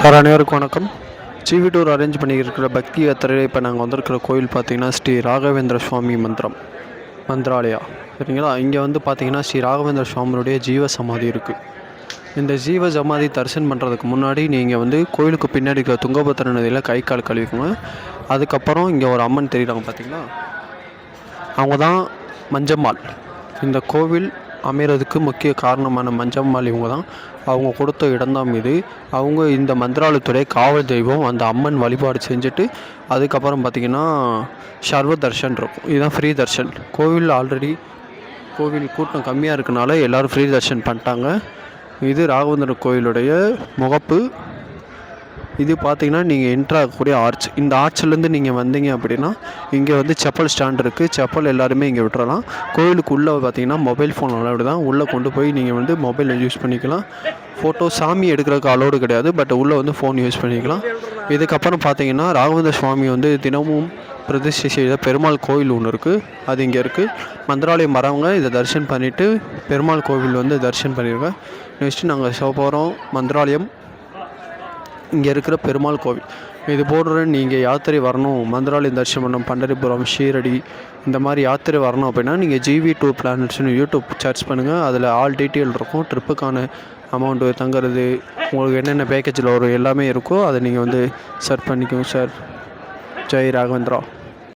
Sir அனைவருக்கும் வணக்கம். GV tour arrange பண்ணியிருக்கிற பக்தி யாத்திரையில் இப்போ நாங்கள் வந்திருக்கிற கோயில் பார்த்திங்கன்னா ஸ்ரீ ராகவேந்திர சுவாமி மந்திராலயா சரிங்களா. இங்கே வந்து பார்த்திங்கன்னா ஸ்ரீ ராகவேந்திர சுவாமியுடைய ஜீவ சமாதி இருக்குது. இந்த ஜீவ சமாதி தரிசனம் பண்ணுறதுக்கு முன்னாடி நீங்கள் வந்து கோயிலுக்கு பின்னாடி இருக்கிற துங்கபத்திர நதியில் கை கால் கழுவிக்கோங்க. அதுக்கப்புறம் இங்கே ஒரு அம்மன் தெரியுறாங்க பார்த்திங்களா, அவங்க தான் மஞ்சம்மாள். இந்த கோவில் அமைகிறதுக்கு முக்கிய காரணமான மஞ்சம்மாள் இவங்க தான். அவங்க கொடுத்த இடம்தான் இது. அவங்க இந்த மந்திராலயத்துடைய காவல் தெய்வம். அந்த அம்மன் வழிபாடு செஞ்சுட்டு அதுக்கப்புறம் பார்த்திங்கன்னா சர்வ தர்ஷன் இருக்கும். இதுதான் ஃப்ரீ தர்ஷன். கோவில் ஆல்ரெடி கோவில் கூட்டம் கம்மியாக இருக்கனால எல்லோரும் ஃப்ரீ தர்ஷன் பண்ணிட்டாங்க. இது ராகவேந்திர கோயிலுடைய முகப்பு. இது பார்த்திங்கன்னா நீங்கள் என்ட்ராகக்கூடிய ஆர்ச். இந்த ஆர்ச்சிலேருந்து நீங்கள் வந்தீங்க அப்படின்னா இங்கே வந்து செப்பல் ஸ்டாண்ட் இருக்குது. செப்பல் எல்லாருமே இங்கே விட்டுறலாம். கோயிலுக்குள்ளே பார்த்திங்கன்னா மொபைல் ஃபோன் அலோடு தான். உள்ளே கொண்டு போய் நீங்கள் வந்து மொபைல் யூஸ் பண்ணிக்கலாம். ஃபோட்டோ சாமி எடுக்கிறதுக்கு அலோடு கிடையாது, பட் உள்ளே வந்து ஃபோன் யூஸ் பண்ணிக்கலாம். இதுக்கப்புறம் பார்த்திங்கன்னா ராகவேந்திர சுவாமி வந்து தினமும் பிரதிஷ்டை செய்த பெருமாள் கோவில் ஒன்று இருக்குது, அது இங்கே இருக்குது. மந்திராலயம் வரவங்க இதை தரிசனம் பண்ணிவிட்டு பெருமாள் கோவில் வந்து தரிசனம் பண்ணிடுங்க. நெக்ஸ்ட்டு நாங்கள் போகிறோம் மந்திராலயம். இங்கே இருக்கிற பெருமாள் கோவில் இது போடுற நீங்கள் யாத்திரை வரணும், மந்திராலயம் தரிசனம் பண்ணணும், பண்டரிபுரம், ஷீரடி இந்த மாதிரி யாத்திரை வரணும் அப்படின்னா நீங்கள் ஜிவி டூர் பிளானட்ஸ்னு யூடியூப் சர்ச் பண்ணுங்கள். அதில் ஆல் டீட்டெயில் இருக்கும். ட்ரிப்புக்கான அமௌண்ட்டு, தங்குறது, உங்களுக்கு என்னென்ன பேக்கேஜில் வரும் எல்லாமே இருக்கும். அதை நீங்கள் வந்து சர்ச் பண்ணிக்கோங்க சார். ஜெய் ராகவேந்திரா.